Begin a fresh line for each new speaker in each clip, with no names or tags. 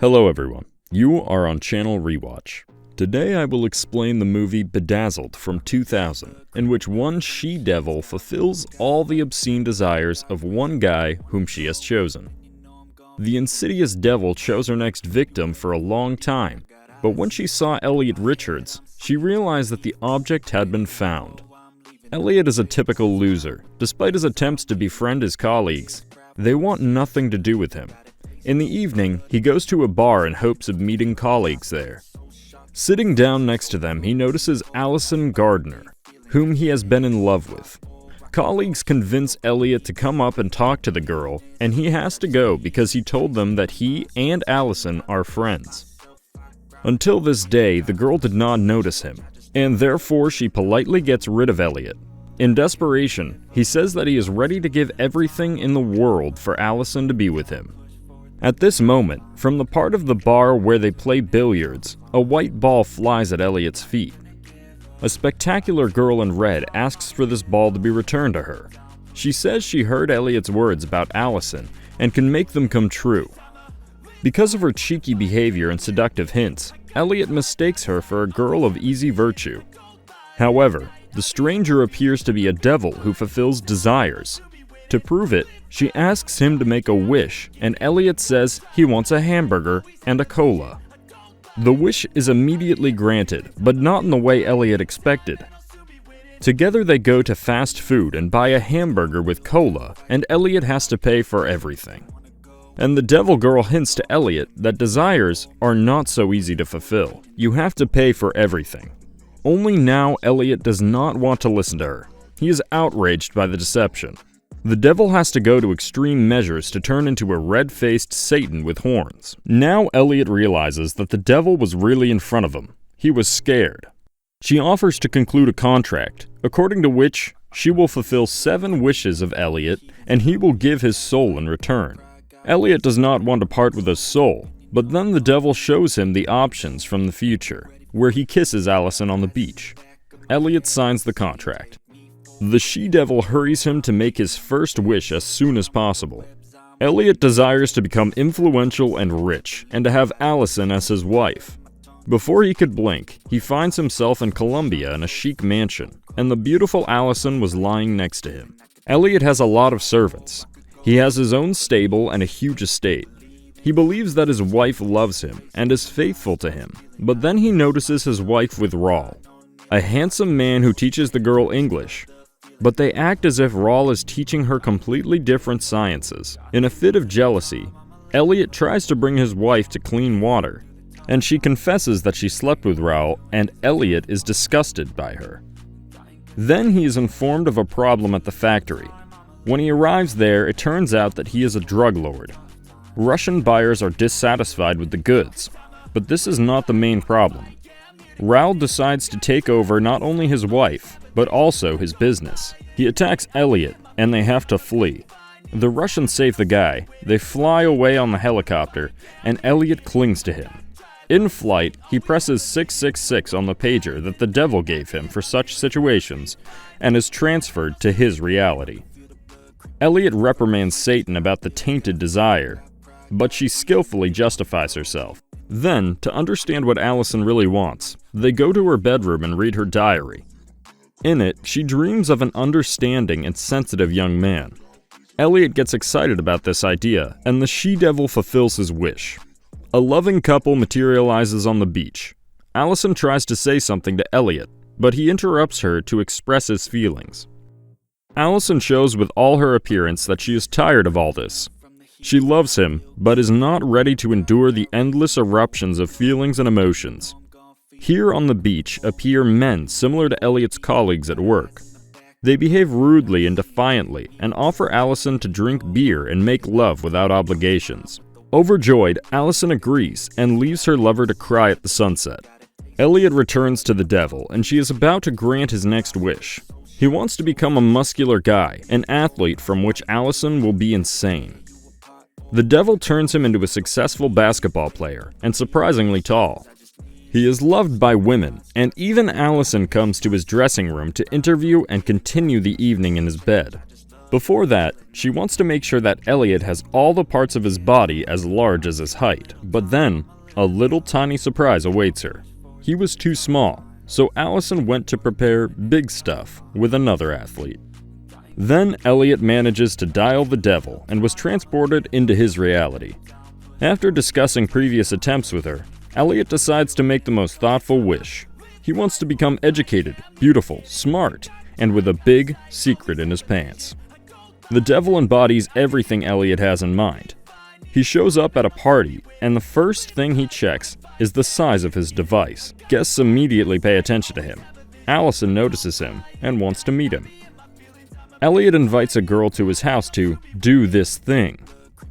Hello everyone, you are on Channel Rewatch. Today I will explain the movie Bedazzled from 2000, in which one she-devil fulfills all the obscene desires of one guy whom she has chosen. The insidious devil chose her next victim for a long time, but when she saw Elliot Richards, she realized that the object had been found. Elliot is a typical loser. Despite his attempts to befriend his colleagues, they want nothing to do with him. In the evening, he goes to a bar in hopes of meeting colleagues there. Sitting down next to them, he notices Allison Gardner, whom he has been in love with. Colleagues convince Elliot to come up and talk to the girl, and he has to go because he told them that he and Allison are friends. Until this day, the girl did not notice him, and therefore she politely gets rid of Elliot. In desperation, he says that he is ready to give everything in the world for Allison to be with him. At this moment, from the part of the bar where they play billiards, a white ball flies at Elliot's feet. A spectacular girl in red asks for this ball to be returned to her. She says she heard Elliot's words about Allison and can make them come true. Because of her cheeky behavior and seductive hints, Elliot mistakes her for a girl of easy virtue. However, the stranger appears to be a devil who fulfills desires. To prove it, she asks him to make a wish, and Elliot says he wants a hamburger and a cola. The wish is immediately granted, but not in the way Elliot expected. Together they go to fast food and buy a hamburger with cola, and Elliot has to pay for everything. And the devil girl hints to Elliot that desires are not so easy to fulfill. You have to pay for everything. Only now Elliot does not want to listen to her. He is outraged by the deception. The devil has to go to extreme measures to turn into a red-faced Satan with horns. Now Elliot realizes that the devil was really in front of him. He was scared. She offers to conclude a contract, according to which she will fulfill 7 wishes of Elliot, and he will give his soul in return. Elliot does not want to part with his soul, but then the devil shows him the options from the future, where he kisses Allison on the beach. Elliot signs the contract. The she-devil hurries him to make his first wish as soon as possible. Elliot desires to become influential and rich, and to have Allison as his wife. Before he could blink, he finds himself in Colombia in a chic mansion, and the beautiful Allison was lying next to him. Elliot has a lot of servants. He has his own stable and a huge estate. He believes that his wife loves him and is faithful to him, but then he notices his wife with Raul, a handsome man who teaches the girl English. But they act as if Raul is teaching her completely different sciences. In a fit of jealousy, Elliot tries to bring his wife to clean water, and she confesses that she slept with Raul, and Elliot is disgusted by her. Then he is informed of a problem at the factory. When he arrives there, it turns out that he is a drug lord. Russian buyers are dissatisfied with the goods, but this is not the main problem. Raul decides to take over not only his wife, but also his business. He attacks Elliot, and they have to flee. The Russians save the guy, they fly away on the helicopter, and Elliot clings to him. In flight, he presses 666 on the pager that the devil gave him for such situations, and is transferred to his reality. Elliot reprimands Satan about the tainted desire, but she skillfully justifies herself. Then, to understand what Allison really wants, they go to her bedroom and read her diary. In it, she dreams of an understanding and sensitive young man. Elliot gets excited about this idea, and the she-devil fulfills his wish. A loving couple materializes on the beach. Allison tries to say something to Elliot, but he interrupts her to express his feelings. Allison shows with all her appearance that she is tired of all this. She loves him, but is not ready to endure the endless eruptions of feelings and emotions. Here on the beach appear men similar to Elliot's colleagues at work. They behave rudely and defiantly and offer Allison to drink beer and make love without obligations. Overjoyed, Allison agrees and leaves her lover to cry at the sunset. Elliot returns to the devil, and she is about to grant his next wish. He wants to become a muscular guy, an athlete from which Allison will be insane. The devil turns him into a successful basketball player, and surprisingly tall. He is loved by women, and even Allison comes to his dressing room to interview and continue the evening in his bed. Before that, she wants to make sure that Elliot has all the parts of his body as large as his height, but then, a little tiny surprise awaits her. He was too small, so Allison went to prepare big stuff with another athlete. Then Elliot manages to dial the devil and was transported into his reality. After discussing previous attempts with her, Elliot decides to make the most thoughtful wish. He wants to become educated, beautiful, smart, and with a big secret in his pants. The devil embodies everything Elliot has in mind. He shows up at a party, and the first thing he checks is the size of his device. Guests immediately pay attention to him. Allison notices him and wants to meet him. Elliot invites a girl to his house to do this thing.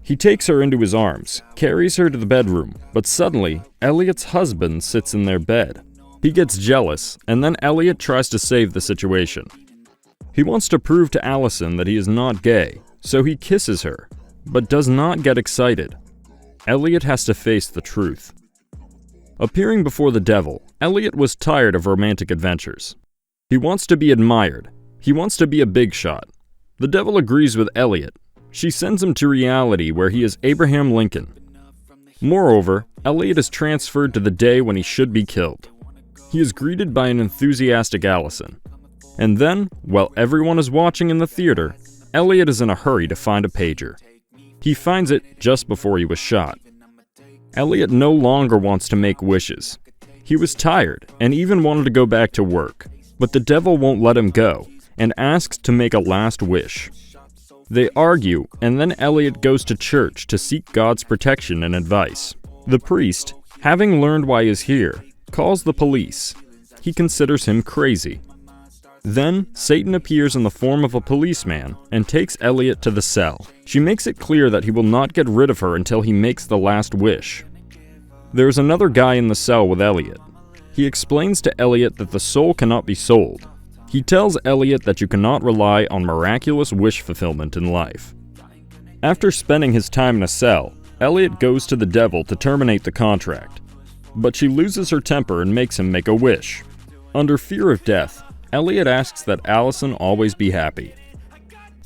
He takes her into his arms, carries her to the bedroom, but suddenly, Elliot's husband sits in their bed. He gets jealous, and then Elliot tries to save the situation. He wants to prove to Allison that he is not gay, so he kisses her, but does not get excited. Elliot has to face the truth. Appearing before the devil, Elliot was tired of romantic adventures. He wants to be admired. He wants to be a big shot. The devil agrees with Elliot. She sends him to reality where he is Abraham Lincoln. Moreover, Elliot is transferred to the day when he should be killed. He is greeted by an enthusiastic Allison. And then, while everyone is watching in the theater, Elliot is in a hurry to find a pager. He finds it just before he was shot. Elliot no longer wants to make wishes. He was tired and even wanted to go back to work, but the devil won't let him go and asks to make a last wish. They argue, and then Elliot goes to church to seek God's protection and advice. The priest, having learned why he is here, calls the police. He considers him crazy. Then, Satan appears in the form of a policeman and takes Elliot to the cell. She makes it clear that he will not get rid of her until he makes the last wish. There is another guy in the cell with Elliot. He explains to Elliot that the soul cannot be sold. He tells Elliot that you cannot rely on miraculous wish fulfillment in life. After spending his time in a cell, Elliot goes to the devil to terminate the contract. But she loses her temper and makes him make a wish. Under fear of death, Elliot asks that Allison always be happy.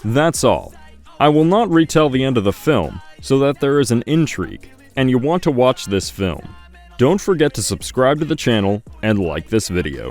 That's all. I will not retell the end of the film, so that there is an intrigue, and you want to watch this film. Don't forget to subscribe to the channel and like this video.